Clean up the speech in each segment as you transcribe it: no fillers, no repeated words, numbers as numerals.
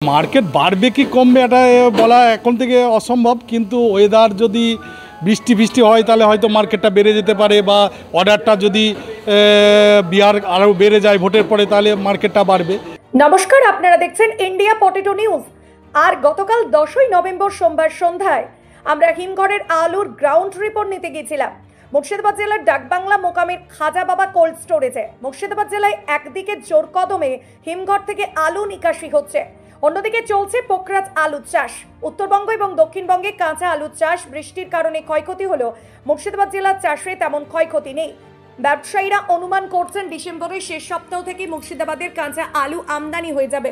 Market বাড়বে কি কমবে এটা বলা এখন থেকে অসম্ভব, কিন্তু ওয়েদার যদি বৃষ্টি হয় তাহলে হয়তো মার্কেটটা বেড়ে যেতে পারে, বা অর্ডারটা যদি বিহার আরও বেড়ে যায় ভোটের পরে তাহলে মার্কেটটা বাড়বে। নমস্কার, আপনারা দেখছেন ইন্ডিয়া পটেটো নিউজ। আর গতকাল 10ই নভেম্বর সোমবার সন্ধ্যায় আমরা হিমঘরের আলুর গ্রাউন্ড রিপোর্ট নিতে গিয়েছিলাম মুর্শিদাবাদ জেলার ডাকবাংলা মোকামের খাজা বাবা কোল্ড স্টোরেজে। মুর্শিদাবাদ জেলায় একদিকে জোর কদমে হিমঘর থেকে আলু নিকাশি হচ্ছে, অন্যদিকে চলছে পোকরাজ আলু চাষ। উত্তরবঙ্গ এবং দক্ষিণবঙ্গে কাঁচা আলু চাষ বৃষ্টির কারণে ক্ষয়ক্ষতি হলেও মুর্শিদাবাদ জেলার চাষে তেমন ক্ষয়ক্ষতি নেই। ব্যবসায়ীরা অনুমান করছেন ডিসেম্বরের শেষ সপ্তাহ থেকে মুর্শিদাবাদের কাঁচা আলু আমদানি হয়ে যাবে।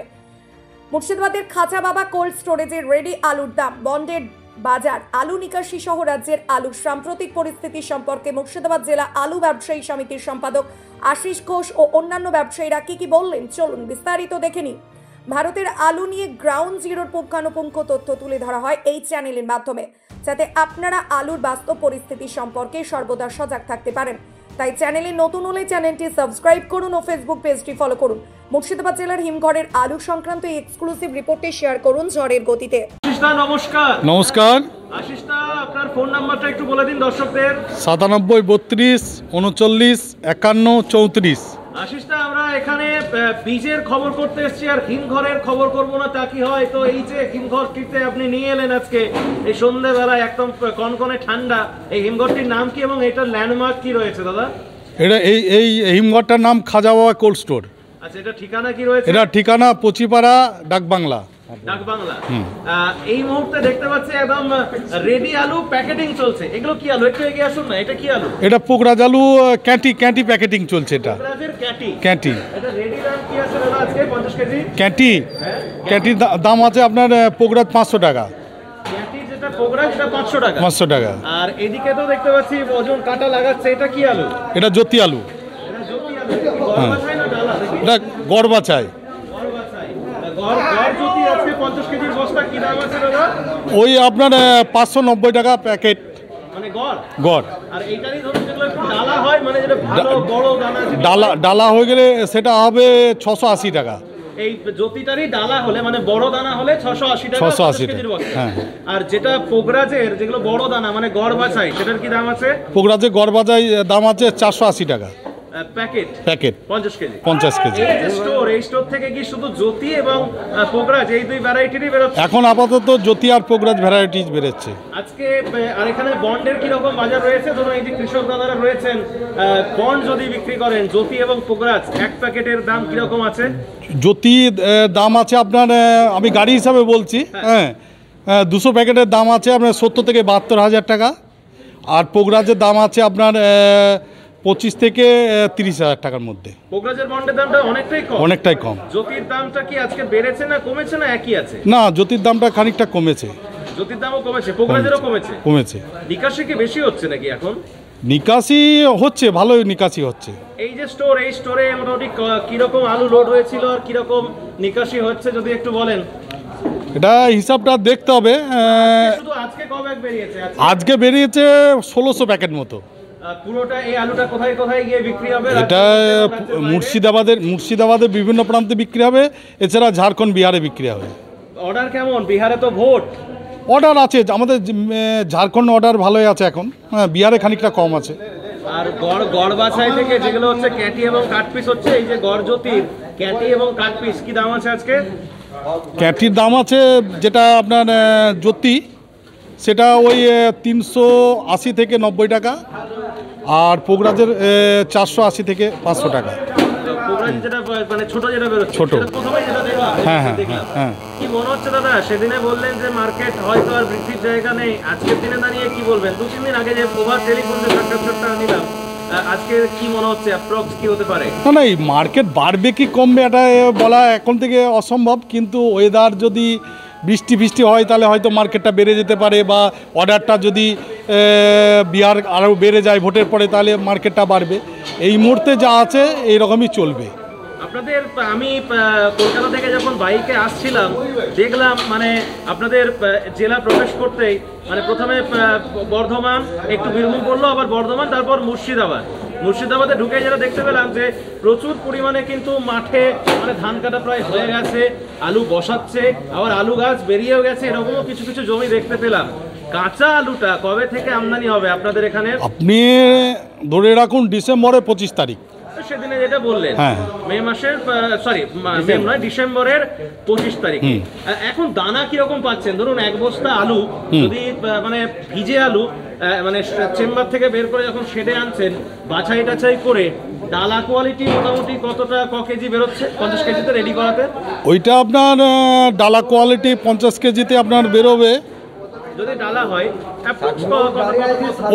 মুর্শিদাবাদের খাজা বাবা কোল্ড স্টোরেজের রেডি আলুর দাম, বন্ডের বাজার, আলু নিকাশি সহ রাজ্যের আলুর সাম্প্রতিক পরিস্থিতি সম্পর্কে মুর্শিদাবাদ জেলা আলু ব্যবসায়ী সমিতির সম্পাদক আশিস ঘোষ ও অন্যান্য ব্যবসায়ীরা কি বললেন চলুন বিস্তারিত দেখে নিই। ভারতের আলু নিয়ে গ্রাউন্ড জিরোর পুঙ্খানুপুঙ্খ তথ্য তুলে ধরা হয় এই চ্যানেলের মাধ্যমে, যাতে আপনারা আলুর বাস্তব পরিস্থিতি সম্পর্কে সর্বদা সজাগ থাকতে পারেন। তাই চ্যানেলে নতুন হলে চ্যানেলটি সাবস্ক্রাইব করুন ও ফেসবুক পেজটি ফলো করুন। মুর্শিদাবাদ জেলার হিমঘরের আলু সংক্রান্ত এই এক্সক্লুসিভ রিপোর্টটি শেয়ার করুন ঝড়ের গতিতে। নমস্কার। নমস্কার আশিস দা, আপনার ফোন নাম্বারটা একটু বলে দিন দর্শকদের। 97 32 39 51 34। আশিস দা, আমরা এখানে বীজের খবর করতে এসেছি, আর হিমঘরের খবর করবো না তা কি হয়? তো এই যে হিমঘরটিতে আপনি নিয়ে এলেন আজকে এই সন্ধ্যাবেলায়, একদম কনকনে ঠান্ডা, এই হিমঘরটির নাম কি এবং এটার ল্যান্ডমার্ক কি রয়েছে দাদা? এটা এই হিমঘরটার নাম খাজা বাবা কোল্ড স্টোর। আচ্ছা, এটা ঠিকানা কি রয়েছে? এটা ঠিকানা পচিপাড়া, ডাকবাংলা। এই মুহূর্তে দেখতে পাচ্ছি একদম রেডি আলু প্যাকেটিং চলছে। এগুলো কি আলু? একটু এগিয়ে আসুন না, এটা কি আলু? এটা পোকরাজ আলু ক্যাঁটি প্যাকেটিং চলছে। এটা ক্যাঁটি। এটা রেডি দাম কি আছে দাদা আজকে 50 কেজি? ক্যাঁটির দাম আছে আপনার পোকরাজ 500 টাকা। ক্যাঁটি যেটা পোকরাজ সেটা 500 টাকা। 500 টাকা। আর এদিকে তো দেখতে পাচ্ছি ওজন কাটা লাগাচ্ছে, এটা কি আলু? এটা জ্যোতি আলু। এটা জ্যোতি আলু। গড় বাছাই না ডালা? এটা গড় বাছাই। গড় জ্যোতি আজকে 50 কেজির বস্তা কি দাম আছে দাদা? ওই আপনার 590 টাকা প্যাকেট, মানে গড়। আর এইটারই ধরুন যেগুলো একটু ডালা হয়, মানে যেটা ভালো বড় দানা, ডালা হয়ে গেলে সেটা হবে 680 টাকা। এই জ্যোতিটারই ডালা হলে মানে বড় দানা হলে 680 টাকা 680 কেজির বস্তা। হ্যাঁ। আর যেটা পোকরাজের যেগুলো বড় দানা মানে গড় বাছাই, সেটার কি দাম আছে? পোকরাজের গড় বাছাই দাম আছে 480 টাকা প্যাকেট 50 কেজি। 50 কেজি। এই স্টোর থেকে কি শুধু জ্যোতি এবং পোকরাজ এই দুই ভ্যারাইটিরই বেরোচ্ছে? এখন আপাতত জ্যোতি আর পোকরাজ ভ্যারাইটিজ বেরোচ্ছে আজকে। আর এখানে বন্ডের কি রকম বাজার রয়েছে? ধরুন এই যে কৃষক দাদারা রয়েছেন, বন্ড যদি বিক্রি করেন জ্যোতি এবং পোকরাজ, এক প্যাকেটের দাম কি রকম আছে? জ্যোতি দাম আছে আপনার, আমি গাড়ি হিসাবে বলছি, হ্যাঁ, 200 প্যাকেটের দাম আছে আপনার 70 থেকে 72 হাজার টাকা। আর পোকরাজের দাম আছে আপনার 25 থেকে 30 হাজার টাকার মধ্যে। পোকরাজের বন্ডের দামটা অনেকটাই কম। জ্যোতির দামটা কি আজকে বেড়েছে না কমেছে না একই আছে? না, জ্যোতির দামটা খানিকটা কমেছে। জ্যোতির দামও কমেছে, পোকরাজেরও কমেছে। নিকাশি কি বেশি হচ্ছে নাকি এখন? নিকাশি হচ্ছে, ভালোই নিকাশি হচ্ছে। এই যে এই স্টোরে মোটামুটি কিরকম আলু লোড হয়েছিল আর কিরকম নিকাশি হচ্ছে যদি একটু বলেন। এটা হিসাবটা দেখতে হবে। শুধু আজকে কয় ব্যাগ বেরিয়েছে? আজকে বেরিয়েছে 1600 প্যাকেট মতো। পুরোটা এই আলুটা কোথায় গিয়ে বিক্রি হবে? এটা মুর্শিদাবাদের বিভিন্ন প্রান্তে বিক্রি হবে, এছাড়া ঝাড়খণ্ড, বিহারে বিক্রি হবে। অর্ডার কেমন? বিহারে তো ভোট। অর্ডার আছে আমাদের, ঝাড়খণ্ড অর্ডার ভালোই আছে এখন, হ্যাঁ, বিহারে খানিকটা কম আছে। আর গড় বাছাই থেকে যেগুলো হচ্ছে ক্যাটি এবং কাটপিস হচ্ছে, এই যে গড় জ্যোতির ক্যাটি এবং কাটপিস কি দাম আছে আজকে? ক্যাটির দাম আছে যেটা আপনার জ্যোতি, সেটা ওই 380 থেকে 90 টাকা। আর পোকরাজের 480 থেকে 500 টাকা। ছোট। হ্যাঁ। কি মনে হচ্ছে দাদা? সেদিনে বললেন যে মার্কেট হয়তো আর বৃদ্ধির জায়গা নেই, আজকের দিনে দাঁড়িয়ে কি বলবেন? 2-3 দিন আগে যে ওভার টেলিফোন যে সাক্ষাৎকারটা নিলাম, আজকে কি মনে হচ্ছে অ্যাপ্রক্স কি হতে পারে? না, এই মার্কেট বাড়বে কি কমবে এটা বলা এখন থেকে অসম্ভব, কিন্তু ওয়েদার যদি বৃষ্টি হয় তাহলে হয়তো মার্কেটটা বেড়ে যেতে পারে, বা অর্ডারটা যদি বিহার আরও বেড়ে যায় ভোটের পরে তাহলে মার্কেটটা বাড়বে। এই মুহূর্তে যা আছে এইরকমই চলবে। আপনাদের আমি কলকাতা থেকে যখন বাইকে আসছিলাম দেখলাম মানে আপনাদের জেলা প্রবেশ করতেই মানে প্রথমে বর্ধমান, একটু বীরভূম পড়লো, আবার বর্ধমান, তারপর মুর্শিদাবাদ। মুর্শিদাবাদে ঢুকে যেটা দেখতে পেলাম যে প্রচুর পরিমাণে কিন্তু মাঠে মানে ধান কাটা প্রায় হয়ে গেছে, আলু বসাচ্ছে, আবার আলু গাছ বেরিয়েও গেছে, এরকমও কিছু কিছু জমি দেখতে পেলাম। কাঁচা আলুটা কবে থেকে আমদানি হবে আপনাদের এখানে? আপনি ধরে রাখুন ডিসেম্বরের 25 তারিখ। সেদিনে যেটা বললেন হ্যাঁ। মে মাসের ডিসেম্বরের 25 তারিখে। এখন দানা কিরকম পাচ্ছেন? ধরুন এক বস্তা আলু যদি মানে ভিজে আলু মানে চেম্বার থেকে বের করে যখন শেডে আনছেন বাছাই টাছাই করে, ডালা কোয়ালিটি মোটামুটি কতটা কেজি বেরোচ্ছে 50 কেজিতে রেডি করাতে? ওইটা আপনার ডালা কোয়ালিটি 50 কেজিতে আপনার বেরোবে, যদি ডালা হয়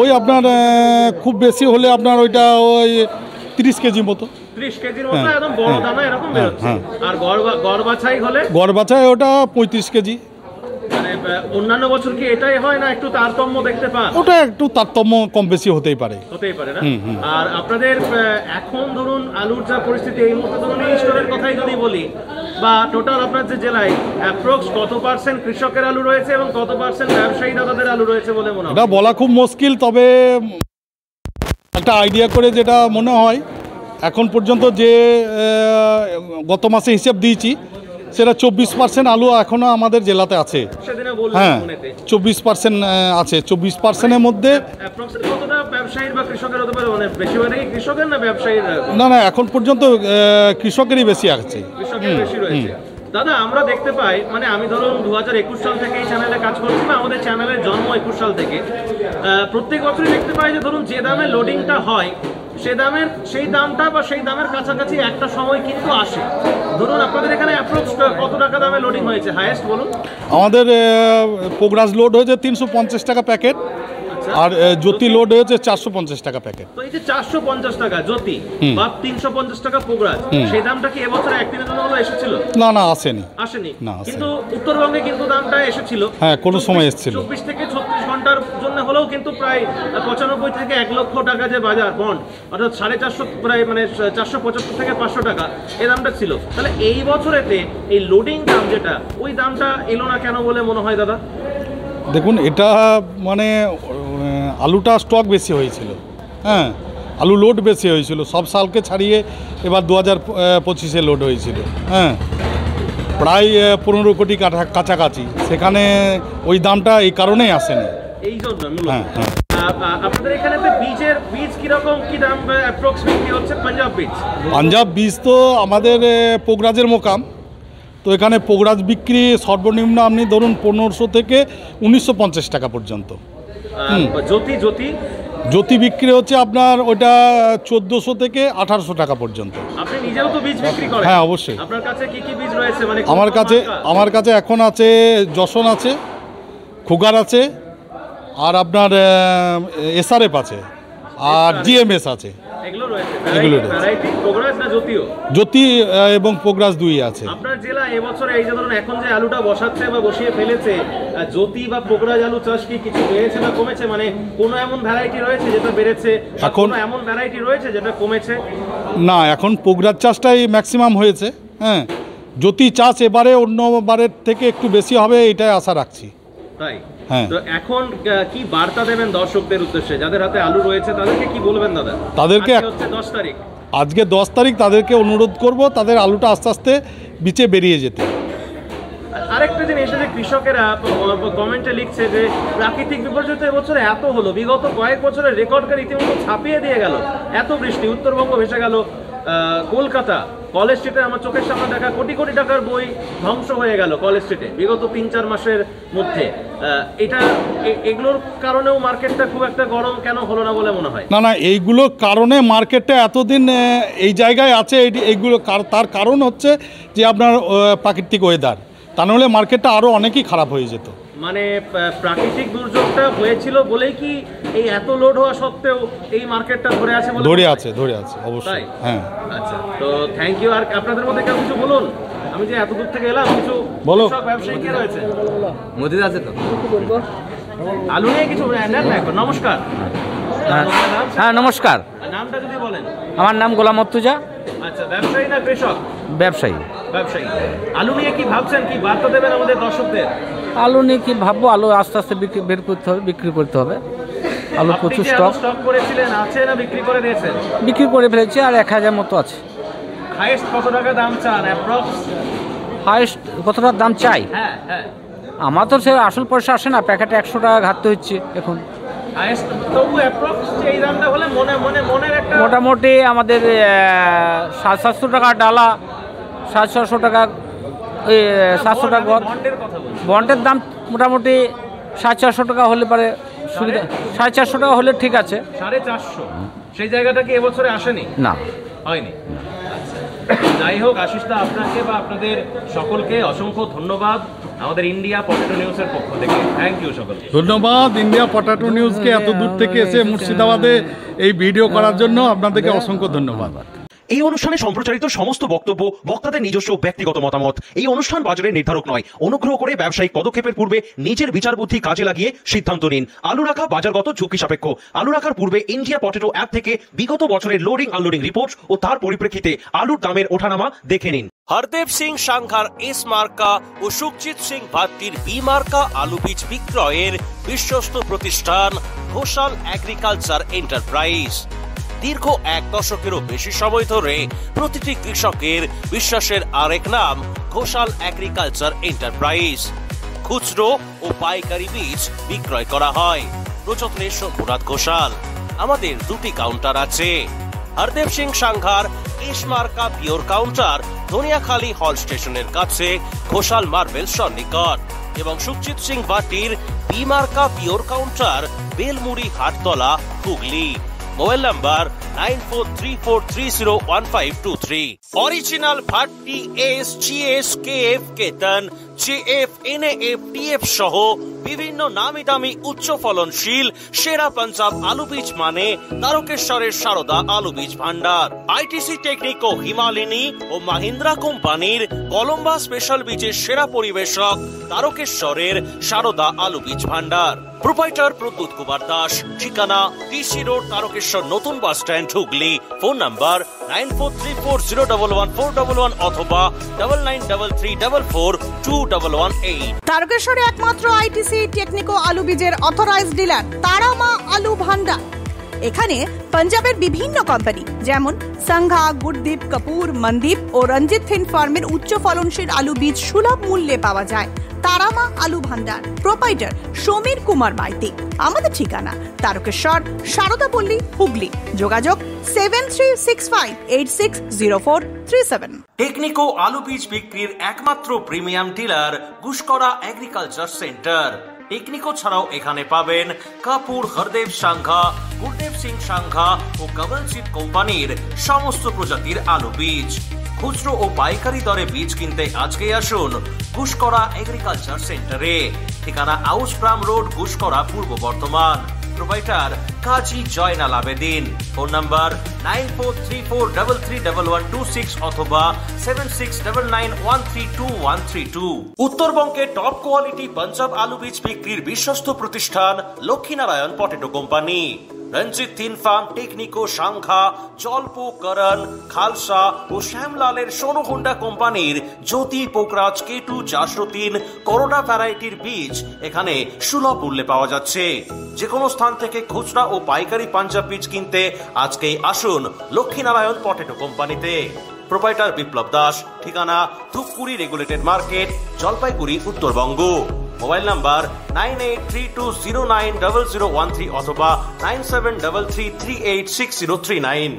ওই আপনার খুব বেশি হলে আপনার ওইটা ওই 30 কেজি মতো, 30 কেজির মতো একদম বড় দানা এরকম বেরোচ্ছে। আর গড় বাছাই হলে? গড় বাছাই ওটা 35 কেজি। মানে অন্যান্য বছর কি এটাই হয় না একটু তারতম্য দেখতে পান? ওটা একটু তারতম্য কম বেশি হতেই পারে না? আর আপনাদের এখন ধরুন আলুর যা পরিস্থিতি এই মুহূর্তে, ধরুন এই স্টোরের কথাই যদি বলি, বা টোটাল আপনার যে জেলায় অ্যাপ্রক্স কত পার্সেন্ট কৃষকের আলু রয়েছে এবং কত পার্সেন্ট ব্যবসায়ী দাদাদের আলু রয়েছে বলে মনে হয়? এটা বলা খুব মুশকিল, তবে একটা আইডিয়া করে যেটা মনে হয় এখন পর্যন্ত যে গত মাসে হিসেব দিয়েছি সেটা 24% আলু এখনও আমাদের জেলাতে আছে। হ্যাঁ 24% আছে। 24%-এর মধ্যে না না এখন পর্যন্ত কৃষকেরই বেশি আছে। দাদা আমরা দেখতে পাই, মানে আমি ধরুন 2021 সাল থেকে এই চ্যানেলে কাজ করছি, না আমাদের চ্যানেলের জন্ম 21 সাল থেকে, প্রত্যেক বছরই দেখতে পাই যে ধরুন যে দামে লোডিংটা হয় সেই দামটা বা সেই দামের কাছাকাছি একটা সময় কিন্তু আসে। ধরুন আপনাদের এখানে অ্যাপ্রক্স কত টাকা দামে লোডিং হয়েছে হাইয়েস্ট বলুন? আমাদের পোগরাজ লোড হয়েছে 350 টাকা প্যাকেট, আর জ্যোতি লোড হয়েছে 450 টাকা প্যাকেট। তো এই যে 450 টাকা জ্যোতি বা 350 টাকা পোগরাজ, সেই দামটা কি এবছর একদিনের জন্য হলো এসেছিল? না না আসেনি। কিন্তু উত্তরবঙ্গে কিন্তু দামটা এসেছিল। হ্যাঁ কোনো সময় এসেছিল। 24 থেকে 36 ঘন্টার জন্য হলেও কিন্তু প্রায় 95 থেকে 1 লক্ষ টাকা যে বাজার বন্ড, অর্থাৎ 450 প্রায় মানে 475 থেকে 500 টাকা এই দামটা ছিল। তাহলে এই বছরেতে এই লোডিং দাম যেটা, ওই দামটা এলো না কেন বলে মনে হয় দাদা? দেখুন এটা মানে আলুটা স্টক বেশি হয়েছিল, হ্যাঁ আলু লোড বেশি হয়েছিল, সব সালকে ছাড়িয়ে এবার 2025-এ লোড হয়েছিল, হ্যাঁ প্রায় 15 কোটি কাছাকাছি। সেখানে ওই দামটা এই কারণেই আসেনি। এই জন্য হ্যাঁ হ্যাঁ। আপনাদের এখানে বীজ কিরকম কি দাম অ্যাপ্রক্স বিক্রি হচ্ছে? পাঞ্জাব বীজ তো আমাদের পোগরাজের মোকাম, তো এখানে পোগরাজ বিক্রি সর্বনিম্ন আপনি ধরুন 1500 থেকে 1950 টাকা পর্যন্ত। জ্যোতি বিক্রি হচ্ছে আপনার ওটা 1400 থেকে 1800 টাকা পর্যন্ত। আপনি নিজেও তো বীজ বিক্রি করেন? হ্যাঁ অবশ্যই। আপনার কাছে কি কি বীজ রয়েছে? মানে আমার কাছে এখন আছে যশন আছে, খুগার আছে, আর আপনার এসআরএফ আছে, আর জিএমএস আছে। এগুলো ভ্যারাইটি পোগরাজ না জ্যোতিও? জ্যোতি এবং পোগরাজ দুই আছে। আপনার জেলা এবছর এই যে ধরুন এখন যে আলুটা বসাচ্ছে বা বসিয়ে ফেলেছে, জ্যোতি বা পোগরাজ আলু চাষ কি কিছু বেড়েছে না কমেছে? মানে কোনো এমন ভ্যারাইটি রয়েছে যেটা বেড়েছে, এখন এমন ভ্যারাইটি রয়েছে যেটা কমেছে? না এখন পোগরাজ চাষটাই ম্যাক্সিমাম হয়েছে, হ্যাঁ জ্যোতি চাষ এবারে অন্যবারের থেকে একটু বেশি হবে এটাই আশা রাখছি। তাই? হ্যাঁ। তো এখন কি বার্তা দেবেন দর্শকদের উদ্দেশ্যে যাদের হাতে আলু রয়েছে, তাদেরকে কি বলবেন দাদা? তাদেরকে হচ্ছে 10 তারিখ, আজকে 10 তারিখ, তাদেরকে অনুরোধ করব তাদের আলুটা আস্তে আস্তে বিচে বেরিয়ে যেতে। আরেকটা জিনিস যে কৃষকেরা কমেন্টে লিখছে যে প্রাকৃতিক বিপর্যয় তো এবছর এত হলো, বিগত কয়েক বছরের রেকর্ডকে রীতিমতো ছাপিয়ে দিয়ে গেল, এত বৃষ্টি, উত্তরবঙ্গ ভেসে গেল, কলকাতা কলেজ স্ট্রিটে আমার চোখের সামনে দেখা কোটি কোটি টাকার বই ধ্বংস হয়ে গেল কলেজ স্ট্রিটে বিগত 3-4 মাসের মধ্যে। এগুলোর কারণেও মার্কেটটা খুব একটা গরম কেন হলো না বলে মনে হয়? না না এইগুলোর কারণে মার্কেটটা এতদিন এই জায়গায় আছে, এইগুলো তার কারণ হচ্ছে যে আপনার প্রাকৃতিক ওয়েদার, তা নাহলে মার্কেটটা আরও অনেকই খারাপ হয়ে যেত। মানে প্রাকৃতিক দুর্যোগটা হয়েছিল বলেই কি এই এত লোড হওয়া সত্ত্বেও এই মার্কেটটা ধরে আছে? ধরে আছে অবশ্যই। হ্যাঁ আচ্ছা, তো থ্যাংক ইউ। আর আপনাদের মধ্যে কেউ কিছু বলুন, আমি যে এত দূর থেকে এলাম, কিছু বলো। ব্যবসায়ী কে রয়েছে? মোদি আছে তো, আলু নিয়ে কিছু নেন না এখন? নমস্কার। হ্যাঁ নমস্কার। নামটা যদি বলেন। আমার নাম গোলাম মর্তুজা। আচ্ছা, ব্যবসায়ী না কৃষক? ব্যবসায়ী। আলু নিয়ে কি ভাবছেন, কি বার্তা দেবেন আমাদের দর্শকদের? আলু নিয়ে কি ভাববো, আলু আস্তে আস্তে বিক্রি করতে হবে। আলু আপনি প্রচুর যে আলু স্টক। স্টক করেছিলেন আছে না বিক্রি করে দিয়েছেন? বিক্রি করে ফেলেছি, আর 1000 মতো আছে। হাইয়েস্ট কত টাকা দাম চান অ্যাপ্রক্স? হাইস্ট কতটা দাম চাই? হ্যাঁ হ্যাঁ, আমার তো সে আসল পয়সা আসে না, প্যাকেটে 100 টাকা ঘাটতে হচ্ছে এখন। হাইয়েস্ট তবু অ্যাপ্রক্স এই দামটা হলে মনের একটা মোটামুটি আমাদের 700 টাকা ডালা, 700 টাকা, 700 টাকা গড়। বন্ডের কথা বলছি। বন্ডের দাম মোটামুটি 450 টাকা হলে পারে সুবিধা, 450 টাকা হলে ঠিক আছে। 450, সেই জায়গাটা কি এবছরে আসেনি? না, হয়নি। আচ্ছা, যাই হোক আশিসদা, আপনাকে বা আপনাদের সকলকে অসংখ্য ধন্যবাদ আমাদের ইন্ডিয়া পটেটো নিউজের পক্ষ থেকে। থ্যাংক ইউ সকলকে। ধন্যবাদ ইন্ডিয়া পটেটো নিউজকে এত দূর থেকে এসে মুর্শিদাবাদে এই ভিডিও করার জন্য আপনাদেরকে অসংখ্য ধন্যবাদ। এই অনুষ্ঠানে সম্প্রচারিত সমস্ত বক্তব্য বক্তাদের নিজস্ব ব্যক্তিগত মতামত। এই অনুষ্ঠান বাজারের নির্ধারক নয়। অনুগ্রহ করে ব্যবসায়িক পদক্ষেপের পূর্বে নিজের বিচার বুদ্ধি কাজে লাগিয়ে সিদ্ধান্ত নিন। আলু রাখা বাজারগত ঝুঁকি সাপেক্ষ। আলু রাখার পূর্বে ইন্ডিয়া পটেটো অ্যাপ থেকে বিগত বছরের লোডিং আনলোডিং রিপোর্ট ও তার পরিপ্রেক্ষিতে আলুর দামের ওঠানামা দেখে নিন। হরদেব সিং সাংঘার এস মার্কা ও সুখজিৎ সিং ভাত্তির বি মার্কা আলু বীজ বিক্রয়ের বিশ্বস্ত প্রতিষ্ঠান ঘোষাল এগ্রিকালচার এন্টারপ্রাইজ। দীর্ঘ 1 দশকেরও বেশি সময় ধরে প্রতিটি কৃষকের বিশ্বাসের আরেক নাম ঘোষাল এগ্রিকালচার এন্টারপ্রাইজ। খুচরো ও পাইকারি বীজ বিক্রয় করা হয়। প্রযত্নে শম্ভুনাথ ঘোষাল। আমাদের 2টি কাউন্টার আছে। হরদেব সিং সাংঘার এস মার্কা পিওর কাউন্টার ধনিয়াখালী হল স্টেশনের কাছে ঘোষাল মার্বেল সন্নিকট, এবং সুখজিৎ সিং ভাটির বি মার্কা pure counter Belmuri Hattala Hooghly. Mobile number 9434301523। Original Bhatti S GS KF Ketan JF NAF TF সহ বিভিন্ন নামি দামি উচ্চ ফলনশীল সেরা পাঞ্জাব আলু বীজ মানে তারকেশ্বরের সারদা আলু বীজ ভান্ডার। আইটিসি টেকনিক ও হিমালিনী ও মাহিন্দ্রা কোম্পানির কলম্বা স্পেশাল বীজের সেরা পরিবেশক তারকেশ্বরের সারদা আলু বীজ ভান্ডার। প্রোপাইটার প্রদ্যুৎ কুমার দাস। ঠিকানা টিসি রোড তারকেশ্বর নতুন বাস স্ট্যান্ড হুগলি। ফোন নাম্বার 9434011411 অথবা 9933442118। তারকেশ্বরে একমাত্র আইটিসি টেকনিকো আলু বীজের অথরাইজড ডিলার তারামা আলু ভান্ডার। এখানে পাঞ্জাবের বিভিন্ন কোম্পানি যেমন সংঘা, গুরদীপ, কাপুর, মনদীপ ও রঞ্জিত থিন ফার্মের উচ্চ ফলনশীল আলু বীজ সুলভ মূল্যে পাওয়া যায়। তারামা আলু ভান্ডার। প্রোপাইটার সমীর কুমার মাইতি। আমাদের ঠিকানা তারকেশ্বর সারদাপল্লী হুগলি। যোগাযোগ 7365860437। টেকনিকো আলু বীজ বিক্রির একমাত্র premium dealer Guskara agriculture centre. Technico ছাড়াও এখানে পাবেন কাপুর, হরদেব সাংঘা, গুরদেব সিং সাংঘা ও কমলজিৎ কোম্পানির সমস্ত প্রজাতির আলু বীজ। খুচরো ও পাইকারি দরে বীজ কিনতে আজকেই আসুন গুসকরা এগ্রিকালচার সেন্টারে। ঠিকানা আউসগ্রাম রোড, গুসকরা, পূর্ব বর্ধমান। প্রোপাইটার কাজী জয়নাল আবেদিন। ফোন নাম্বার 9434331126 অথবা 7699132132। উত্তরবঙ্গের টপ কোয়ালিটি পাঞ্জাব আলু বীজ বিক্রির বিশ্বস্ত প্রতিষ্ঠান লক্ষ্মীনারায়ণ পটেটো কোম্পানি। রঞ্জিত থিন ফার্ম, টেকনিকো, সাংঘা, জলপো, করণ, খালসা ও শ্যামলালের সোনু হোন্ডা কোম্পানির জ্যোতি, পোকরাজ, কেটু, 403 করোনা ভ্যারাইটির বীজ এখানে সুলভ মূল্যে পাওয়া যাচ্ছে। যে কোনো স্থান থেকে খুচরা ও পাইকারি পাঞ্জাব বীজ কিনতে আজকেই আসুন লক্ষ্মীনারায়ণ পটেটো কোম্পানিতে। প্রোপাইটার বিপ্লব দাস। ঠিকানা Dhupguri regulated market, Jalpaiguri, Uttarbanga. Mobile number 9832090013 অথবা 9733386039।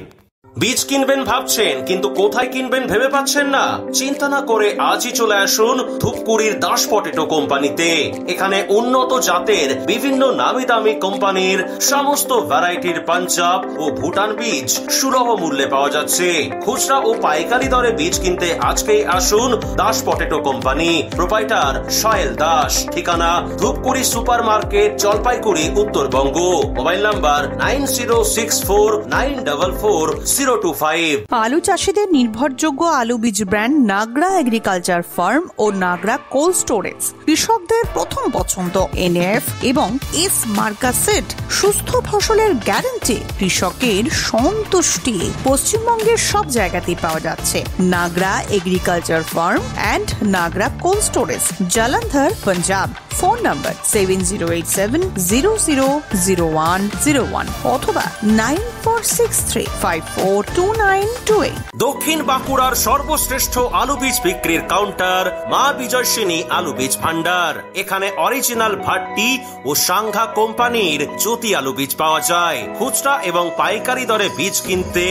বীজ কিনবেন ভাবছেন কিন্তু কোথায় কিনবেন ভেবে পাচ্ছেন না? চিন্তা না করে আজই চলে আসুন ধূপগুড়ির দাস পটেটো কোম্পানিতে। এখানে উন্নত জাতের বিভিন্ন নামি দামি কোম্পানির সমস্ত ভ্যারাইটির পাঞ্জাব ও ভুটান বীজ সুলভ মূল্যে পাওয়া যাচ্ছে। খুচরা ও পাইকারি দরে বীজ কিনতে আজকেই আসুন Das potato company. Proprietor Soyel Das. ঠিকানা Dhupguri super market, Jalpaiguri, Uttarbanga. Mobile number 90649446 025। আলু চাষিদের নির্ভরযোগ্য আলু বীজ ব্র্যান্ড নাগরা এগ্রিকালচার ফার্ম ও নাগরা কোল্ড স্টোরেজ কৃষকদের প্রথম পছন্দ। এনএফ এবং এস মার্কা সিড, সুস্থ ফসলের গ্যারান্টি, কৃষকের সন্তুষ্টি। পশ্চিমবঙ্গের সব জায়গাতেই পাওয়া যাচ্ছে Nagra agriculture farm and Nagra cold storage, Jalandhar, Punjab. Phone number 7087000101 অথবা 9463542928। দক্ষিণ বাঁকুড়ার সর্বশ্রেষ্ঠ আলু বীজ বিক্রির কাউন্টার মা বিজয়সিনী আলু বীজ ভান্ডার। এখানে অরিজিনাল ভাট্টি ও সাংঘা কোম্পানির জ্যোতি আলু বীজ পাওয়া যায়। খুচরা এবং পাইকারি দরে বীজ কিনতে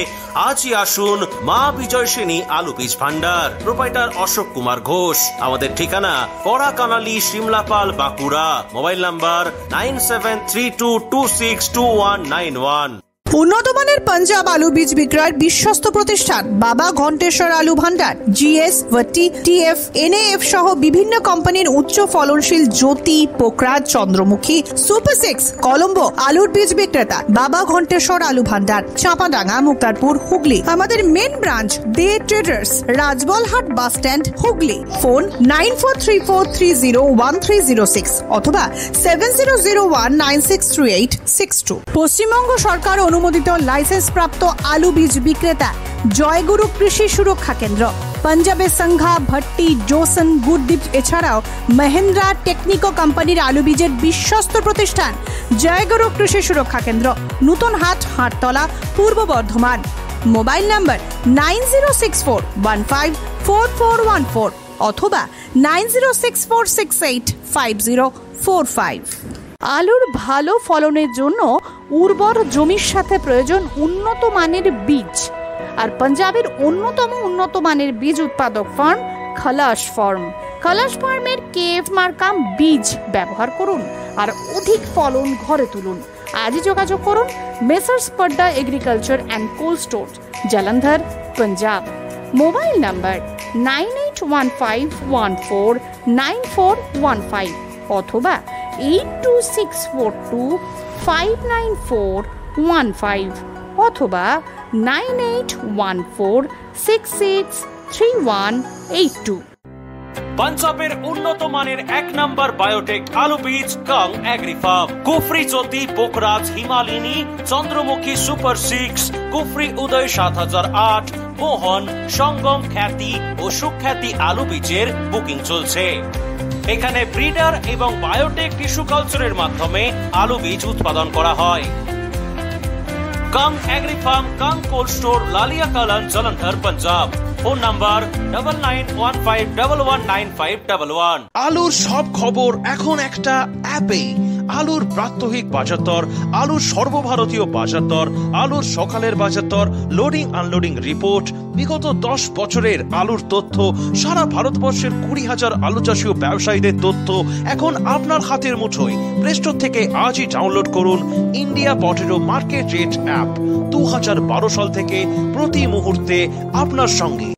আজই আসুন মা বিজয়সিনী আলু বীজ ভান্ডার। প্রোপাইটার অশোক কুমার ঘোষ। আমাদের ঠিকানা কড়াকানালি, শিমলাপাল, বাঁকুড়া। Mobile number 9732262191। উন্নত মানের পাঞ্জাব আলু বীজ বিক্রয়ের বিশ্বস্ত প্রতিষ্ঠান বাবা ঘণ্টেশ্বর আলু ভান্ডার। জিএস, ভাট্টি, টিএফ, এনএএফ সহ বিভিন্ন কোম্পানির উচ্চ ফলনশীল জ্যোতি, পোকরাজ, চন্দ্রমুখী, সুপার 6, কলম্বো আলুর বীজ বিক্রেতা বাবা ঘণ্টেশ্বর আলু ভান্ডার, চাঁপাডাঙ্গা, মুক্তারপুর, হুগলি। আমাদের main branch De traders, Rajbalhat bus stand, Hooghly. Phone 9434301306 অথবা 7001963862। পশ্চিমবঙ্গ সরকার অনুমোদিত লাইসেন্স প্রাপ্ত আলু বীজ বিক্রেতা জয়গুরু কৃষি সুরক্ষা কেন্দ্র। পাঞ্জাবে সংঘা, ভাট্টি, জোসন, গুরদীপ এছাড়াও মহেন্দ্রা টেকনিকো কোম্পানির আলু বীজের বিশ্বস্ত প্রতিষ্ঠান জয়গুরু কৃষি সুরক্ষা কেন্দ্র, নূতন হাট, হাটতলা, পূর্ব বর্ধমান। মোবাইল নাম্বার 9064154414 অথবা 9064685045। আলুর ভালো ফলনের জন্য উর্বর জমির সাথে প্রয়োজন উন্নত মানের বীজ। আর পাঞ্জাবের অন্যতম উন্নত মানের বীজ উৎপাদক ফার্ম খালাস ফার্ম। খালাস ফার্মের কেএফ মার্কা বীজ ব্যবহার করুন আর অধিক ফলন ঘরে তুলুন। আজই যোগাযোগ করুন messrs Padda agriculture and cold store, Jalandhar, Punjab. Mobile number 9815149415 অথবা 8264259415 অথবা 9814663182। পাঞ্জাবের উন্নত মানের 1 নম্বর বায়োটেক আলু বীজ কাং এগ্রি ফার্ম। কুফরি জ্যোতি, পোকরাজ, হিমালিনী, চন্দ্রমুখী, সুপার 6, কুফরি উদয় 7008, মোহন, সঙ্গম, খ্যাতি ও সুখ্যাতি আলু বীজের বুকিং চলছে। এখানে ব্রিডার এবং বায়োটেক টিস্যু কালচারের মাধ্যমে আলু বীজ উৎপাদন করা হয়। Kang agri farm, Kang cold store, Lalia Kalan, Jalandhar, Punjab. Phone number 9915119511। আলুর সব খবর এখন একটা অ্যাপে। আলুর প্রাত্যহিক বাজার দর, আলুর সর্বভারতীয় বাজার দর, আলুর সকালের বাজার দর, লোডিং আনলোডিং রিপোর্ট, বিগত 10 বছরের আলুর তথ্য, সারা ভারতবর্ষের 20,000 আলু চাষী ও ব্যবসায়ীদের তথ্য এখন আপনার হাতের মুঠোয়। প্লে স্টোর থেকে আজই ডাউনলোড করুন India potato market rate app. 2012 সাল থেকে প্রতি মুহূর্তে আপনার সঙ্গে।